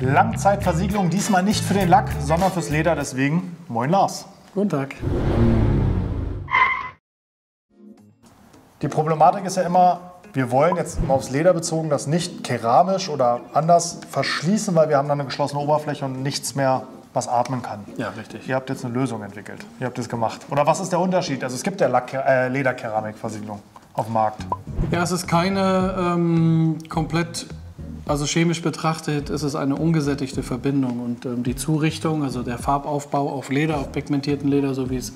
Langzeitversiegelung, diesmal nicht für den Lack, sondern fürs Leder. Deswegen, moin Lars. Guten Tag. Die Problematik ist ja immer, wir wollen jetzt mal aufs Leder bezogen das nicht keramisch oder anders verschließen, weil wir haben dann eine geschlossene Oberfläche und nichts mehr, was atmen kann. Ja, richtig. Ihr habt jetzt eine Lösung entwickelt. Ihr habt das gemacht. Oder was ist der Unterschied? Also es gibt ja Lederkeramikversiegelung auf dem Markt. Ja, es ist keine komplett, also chemisch betrachtet, ist es eine ungesättigte Verbindung. Und die Zurichtung, also der Farbaufbau auf Leder, auf pigmentierten Leder, so wie es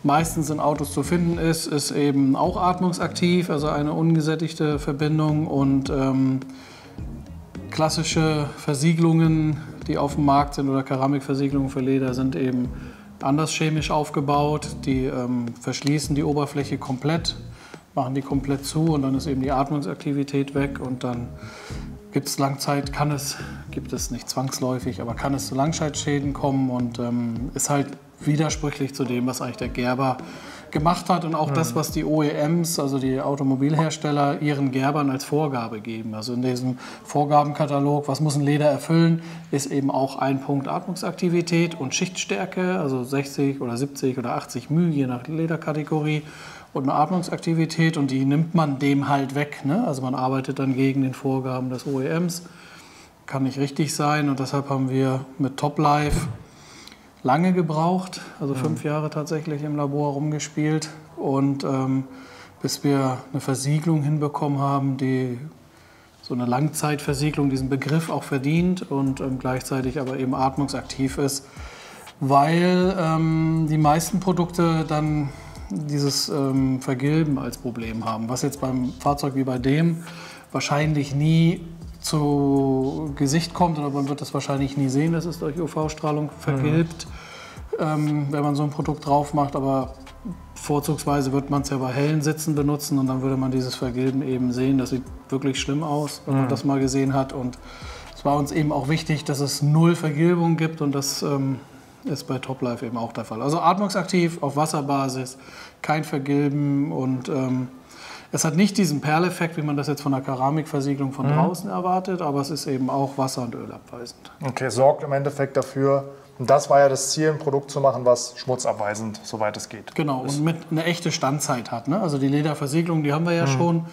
meistens in Autos zu finden ist eben auch atmungsaktiv, also eine ungesättigte Verbindung. Und klassische Versiegelungen, die auf dem Markt sind, oder Keramikversiegelungen für Leder, sind eben anders chemisch aufgebaut. Die verschließen die Oberfläche komplett, machen die komplett zu und dann ist eben die Atmungsaktivität weg und dann gibt es gibt es nicht zwangsläufig, aber kann es zu Langzeitschäden kommen und ist halt widersprüchlich zu dem, was eigentlich der Gerber gemacht hat und auch das, was die OEMs, also die Automobilhersteller, ihren Gerbern als Vorgabe geben. Also in diesem Vorgabenkatalog, was muss ein Leder erfüllen, ist eben auch ein Punkt Atmungsaktivität und Schichtstärke, also 60 oder 70 oder 80 μ, je nach Lederkategorie, und eine Atmungsaktivität und die nimmt man dem halt weg. Ne? Also man arbeitet dann gegen den Vorgaben des OEMs. Kann nicht richtig sein und deshalb haben wir mit Top Life lange gebraucht, also 5 Jahre tatsächlich im Labor rumgespielt und bis wir eine Versiegelung hinbekommen haben, die so eine Langzeitversiegelung diesen Begriff auch verdient und gleichzeitig aber eben atmungsaktiv ist, weil die meisten Produkte dann dieses Vergilben als Problem haben, was jetzt beim Fahrzeug wie bei dem wahrscheinlich nie zu Gesicht kommt oder man wird das wahrscheinlich nie sehen, dass es durch UV-Strahlung vergilbt, wenn man so ein Produkt drauf macht, aber vorzugsweise wird man es ja bei hellen Sitzen benutzen und dann würde man dieses Vergilben eben sehen. Das sieht wirklich schlimm aus, wenn man das mal gesehen hat und es war uns eben auch wichtig, dass es 0 Vergilbung gibt und das ist bei Top Life eben auch der Fall. Also atmungsaktiv, auf Wasserbasis, kein Vergilben und es hat nicht diesen Perleffekt, wie man das jetzt von der Keramikversiegelung von draußen erwartet, aber es ist eben auch wasser- und ölabweisend. Okay, sorgt im Endeffekt dafür, und das war ja das Ziel, ein Produkt zu machen, was schmutzabweisend, soweit es geht. Genau, und mit eine echte Standzeit hat. Ne? Also die Lederversiegelung, die haben wir ja schon.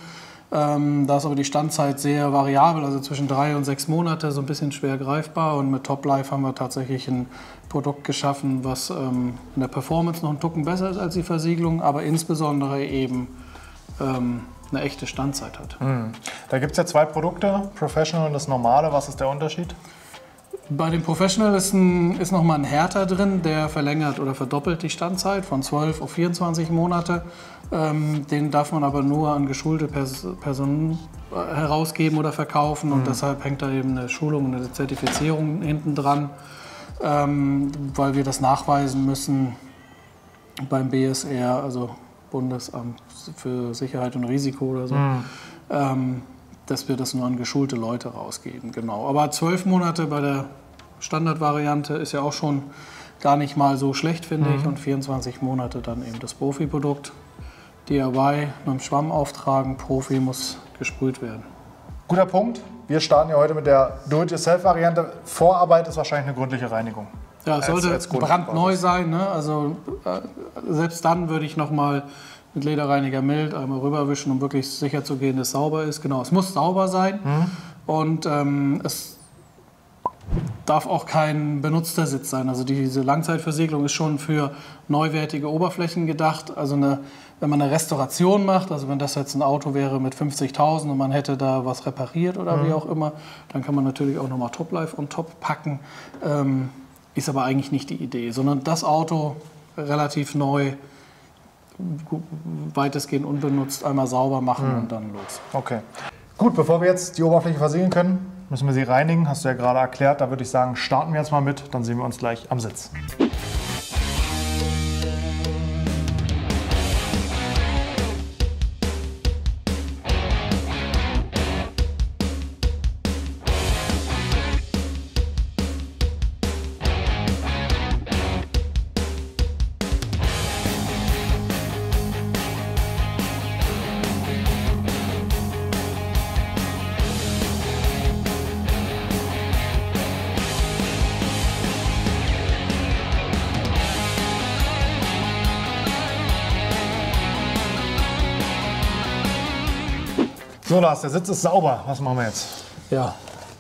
Da ist aber die Standzeit sehr variabel, also zwischen 3 und 6 Monate, so ein bisschen schwer greifbar. Und mit Top Life haben wir tatsächlich ein Produkt geschaffen, was in der Performance noch einen Tucken besser ist als die Versiegelung, aber insbesondere eben eine echte Standzeit hat. Da gibt es ja 2 Produkte, Professional und das Normale. Was ist der Unterschied? Bei dem Professional ist noch mal ein Härter drin, der verlängert oder verdoppelt die Standzeit von 12 auf 24 Monate. Den darf man aber nur an geschulte Personen herausgeben oder verkaufen und deshalb hängt da eben eine Schulung und eine Zertifizierung hinten dran, weil wir das nachweisen müssen beim BSR, also Bundesamt für Sicherheit und Risiko oder so, dass wir das nur an geschulte Leute rausgeben. Genau. Aber 12 Monate bei der Standardvariante ist ja auch schon gar nicht mal so schlecht, finde ich. Und 24 Monate dann eben das Profi-Produkt. DIY, mit einem Schwamm auftragen, Profi muss gesprüht werden. Guter Punkt. Wir starten ja heute mit der Do-it-yourself-Variante. Vorarbeit ist wahrscheinlich eine gründliche Reinigung. Ja, es sollte brandneu sein. Ne? Also selbst dann würde ich noch mal mit Lederreiniger mild einmal rüberwischen, um wirklich sicher zu gehen, dass es sauber ist. Genau, es muss sauber sein und es darf auch kein benutzter Sitz sein. Also diese Langzeitversiegelung ist schon für neuwertige Oberflächen gedacht. Also wenn man eine Restauration macht, also wenn das jetzt ein Auto wäre mit 50.000 und man hätte da was repariert oder wie auch immer, dann kann man natürlich auch nochmal Top Life on top packen. Ist aber eigentlich nicht die Idee, sondern das Auto relativ neu, weitestgehend unbenutzt, einmal sauber machen und dann los. Okay. Gut, bevor wir jetzt die Oberfläche versiegeln können, müssen wir sie reinigen. Hast du ja gerade erklärt. Da würde ich sagen, starten wir jetzt mal mit. Dann sehen wir uns gleich am Sitz. So, Lars, der Sitz ist sauber. Was machen wir jetzt? Ja,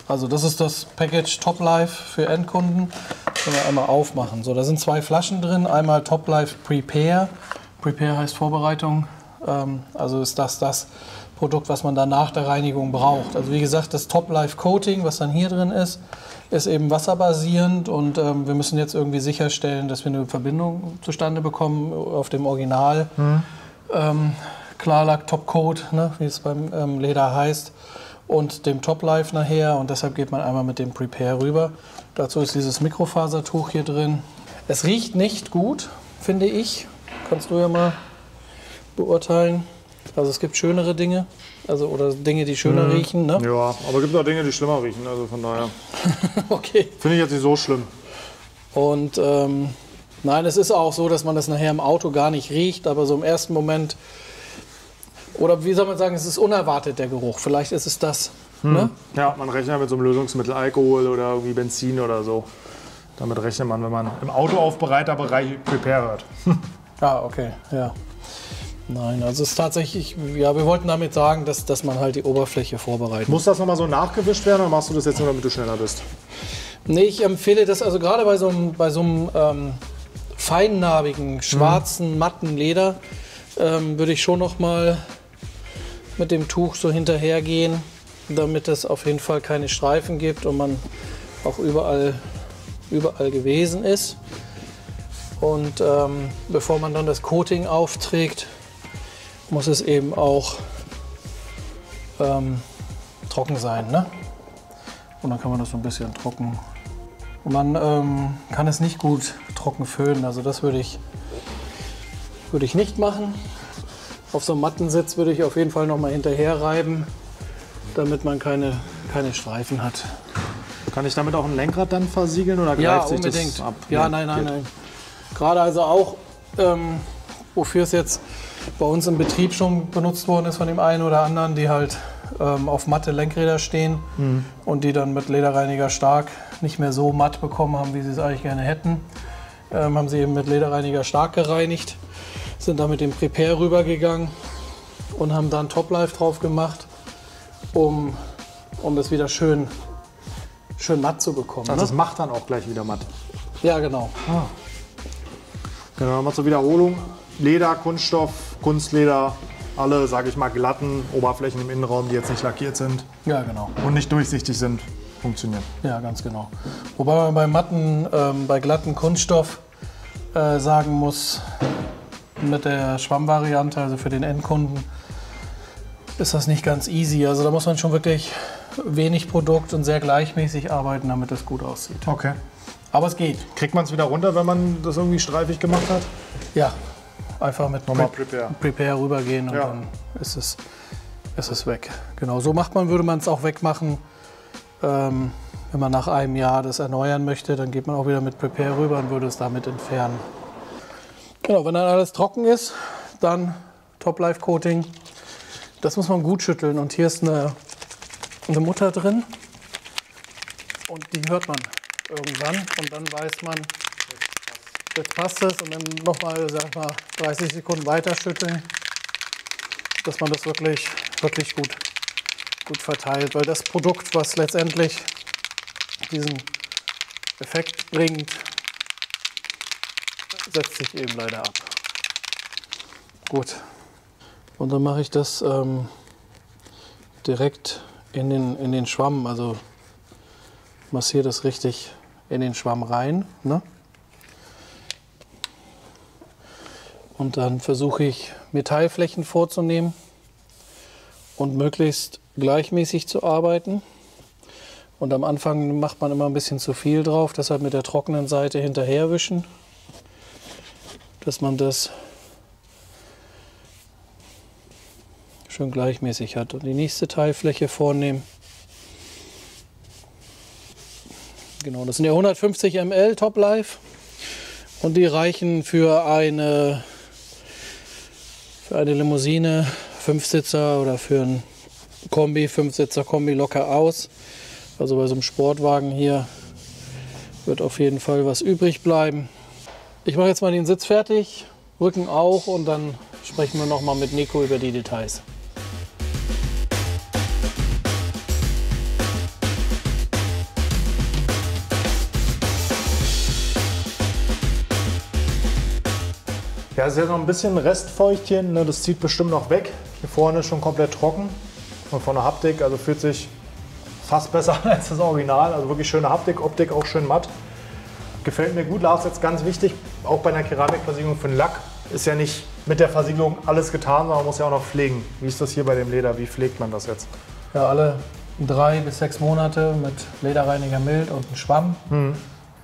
also das ist das Package Top Life für Endkunden. Können wir einmal aufmachen. So, da sind 2 Flaschen drin. Einmal Top Life Prepare. Prepare heißt Vorbereitung. Also ist das Produkt, was man dann nach der Reinigung braucht. Also wie gesagt, das Top Life Coating, was dann hier drin ist eben wasserbasierend. Und wir müssen jetzt irgendwie sicherstellen, dass wir eine Verbindung zustande bekommen auf dem Original. Klarlack Top Coat, ne, wie es beim Leder heißt. Und dem Top Life nachher, und deshalb geht man einmal mit dem Prepare rüber. Dazu ist dieses Mikrofasertuch hier drin. Es riecht nicht gut, finde ich. Kannst du ja mal beurteilen. Also es gibt schönere Dinge, oder Dinge, die schöner riechen. Ne? Ja, aber es gibt auch Dinge, die schlimmer riechen, also von daher. Okay. Finde ich jetzt nicht so schlimm. Und nein, es ist auch so, dass man das nachher im Auto gar nicht riecht, aber so im ersten Moment. Oder wie soll man sagen, es ist unerwartet, der Geruch. Vielleicht ist es das. Ne? Ja, man rechnet mit so einem Lösungsmittel, Alkohol oder irgendwie Benzin oder so. Damit rechnet man, wenn man im Autoaufbereiterbereich Prepare hört. Ah, okay, ja. Nein, also es ist tatsächlich, ja, wir wollten damit sagen, dass man halt die Oberfläche vorbereitet. Muss das nochmal so nachgewischt werden oder machst du das jetzt nur, damit du schneller bist? Nee, ich empfehle das, also gerade bei so einem feinnarbigen, schwarzen, matten Leder, würde ich schon nochmal mit dem Tuch so hinterhergehen, damit es auf jeden Fall keine Streifen gibt und man auch überall gewesen ist. Und bevor man dann das Coating aufträgt, muss es eben auch trocken sein. Ne? Und dann kann man das so ein bisschen trocken. Und man kann es nicht gut trocken föhnen, also das würde ich nicht machen. Auf so einem Mattensitz würde ich auf jeden Fall noch mal hinterher reiben, damit man keine Streifen hat. Kann ich damit auch ein Lenkrad dann versiegeln oder greift sich unbedingt. Das ab? Ja, nein. Gerade also auch, wofür es jetzt bei uns im Betrieb schon benutzt worden ist von dem einen oder anderen, die halt auf matte Lenkräder stehen und die dann mit Lederreiniger Stark nicht mehr so matt bekommen haben, wie sie es eigentlich gerne hätten. Haben sie eben mit Lederreiniger Stark gereinigt, sind da mit dem Prepare rübergegangen und haben dann Top Life drauf gemacht, um das wieder schön matt zu bekommen. Also ne? das macht dann auch gleich wieder matt. Ja, genau. Genau, nochmal zur Wiederholung. Leder, Kunststoff, Kunstleder, alle, sage ich mal, glatten Oberflächen im Innenraum, die jetzt nicht lackiert sind Ja, genau. und nicht durchsichtig sind, funktionieren. Ja, ganz genau. Wobei man bei glatten Kunststoff sagen muss, mit der Schwammvariante, also für den Endkunden, ist das nicht ganz easy. Also da muss man schon wirklich wenig Produkt und sehr gleichmäßig arbeiten, damit es gut aussieht. Okay. Aber es geht. Kriegt man es wieder runter, wenn man das irgendwie streifig gemacht hat? Ja, einfach mit Nochmal Prepare rübergehen und dann ist es weg. Genau, so würde man es auch wegmachen. Wenn man nach einem Jahr das erneuern möchte, dann geht man auch wieder mit Prepare rüber und würde es damit entfernen. Genau, wenn dann alles trocken ist, dann Top Life Coating. Das muss man gut schütteln und hier ist eine Mutter drin und die hört man irgendwann und dann weiß man, jetzt passt es und dann nochmal 30 Sekunden weiter schütteln, dass man das wirklich gut verteilt, weil das Produkt, was letztendlich diesen Effekt bringt, setzt sich eben leider ab. Gut. Und dann mache ich das direkt in den Schwamm, also massiere das richtig in den Schwamm rein. Ne? Und dann versuche ich Metallflächen vorzunehmen und möglichst gleichmäßig zu arbeiten. Und am Anfang macht man immer ein bisschen zu viel drauf, deshalb mit der trockenen Seite hinterher wischen, dass man das schön gleichmäßig hat. Und die nächste Teilfläche vornehmen. Genau, das sind ja 150 ml Top Life und die reichen für eine Limousine, 5-Sitzer oder für ein Kombi, 5-Sitzer-Kombi locker aus. Also bei so einem Sportwagen hier wird auf jeden Fall was übrig bleiben. Ich mache jetzt mal den Sitz fertig, Rücken auch und dann sprechen wir noch mal mit Nico über die Details. Ja, es ist ja noch ein bisschen Restfeuchtchen, ne? Das zieht bestimmt noch weg. Hier vorne ist schon komplett trocken. Und von der Haptik, also fühlt sich fast besser an als das Original. Also wirklich schöne Haptik, Optik auch schön matt. Gefällt mir gut. Lars, jetzt ganz wichtig, auch bei einer Keramikversiegelung für den Lack ist ja nicht mit der Versiegelung alles getan, sondern man muss ja auch noch pflegen. Wie ist das hier bei dem Leder? Wie pflegt man das jetzt? Ja, alle 3 bis 6 Monate mit Lederreiniger mild und einem Schwamm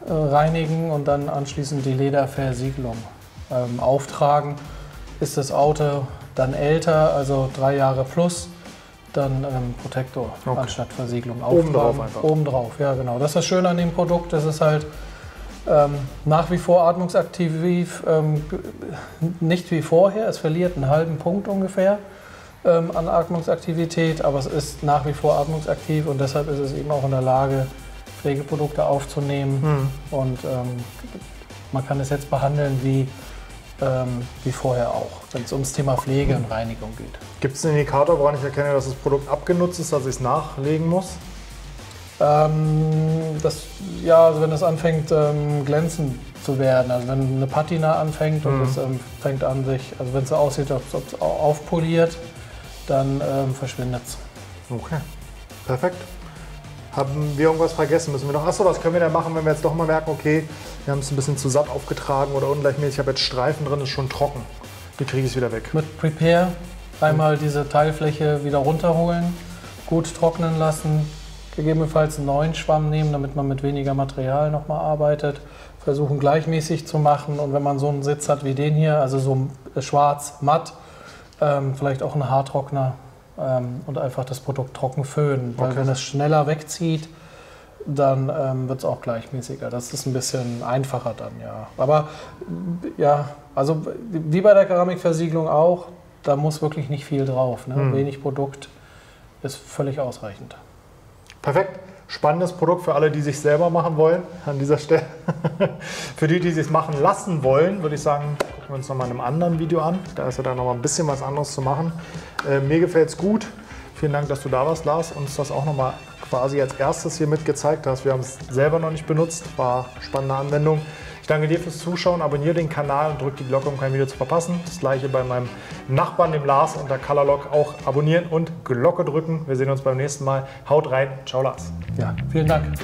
reinigen und dann anschließend die Lederversiegelung auftragen. Ist das Auto dann älter, also 3 Jahre plus, dann Protektor anstatt Versiegelung auftragen. Obendrauf einfach. Obendrauf, ja genau. Das ist das Schöne an dem Produkt, das ist halt nach wie vor atmungsaktiv, nicht wie vorher. Es verliert einen halben Punkt ungefähr an Atmungsaktivität, aber es ist nach wie vor atmungsaktiv und deshalb ist es eben auch in der Lage, Pflegeprodukte aufzunehmen. Und man kann es jetzt behandeln wie vorher auch, wenn es ums Thema Pflege und Reinigung geht. Gibt es einen Indikator, woran ich erkenne, dass das Produkt abgenutzt ist, dass ich es nachlegen muss? Also wenn es anfängt glänzend zu werden, also wenn eine Patina anfängt und es fängt an sich, also wenn es so aussieht, als ob es aufpoliert, dann verschwindet es. Okay, perfekt. Haben wir irgendwas vergessen? Müssen wir noch? Achso, was können wir denn machen, wenn wir jetzt doch mal merken, okay, wir haben es ein bisschen zu satt aufgetragen oder ungleichmäßig, ich habe jetzt Streifen drin, ist schon trocken. Wie kriege ich es wieder weg? Mit Prepare einmal diese Teilfläche wieder runterholen, gut trocknen lassen, gegebenenfalls einen neuen Schwamm nehmen, damit man mit weniger Material nochmal arbeitet. Versuchen gleichmäßig zu machen und wenn man so einen Sitz hat wie den hier, also so schwarz, matt, vielleicht auch einen Haartrockner und einfach das Produkt trocken föhnen. Weil wenn es schneller wegzieht, dann wird es auch gleichmäßiger. Das ist ein bisschen einfacher dann, ja. Aber ja, also wie bei der Keramikversiegelung auch, da muss wirklich nicht viel drauf. Ne? Wenig Produkt ist völlig ausreichend. Perfekt. Spannendes Produkt für alle, die sich selber machen wollen, an dieser Stelle. Für die, die sich machen lassen wollen, würde ich sagen, gucken wir uns noch mal in einem anderen Video an. Da ist ja dann noch mal ein bisschen was anderes zu machen. Mir gefällt es gut. Vielen Dank, dass du da warst, Lars, und uns das auch noch mal quasi als erstes hier mit gezeigt hast. Wir haben es selber noch nicht benutzt, war eine spannende Anwendung. Ich danke dir fürs Zuschauen, abonniere den Kanal und drück die Glocke, um kein Video zu verpassen. Das gleiche bei meinem Nachbarn, dem Lars, unter Colorlock auch abonnieren und Glocke drücken. Wir sehen uns beim nächsten Mal. Haut rein. Ciao, Lars. Ja, vielen Dank.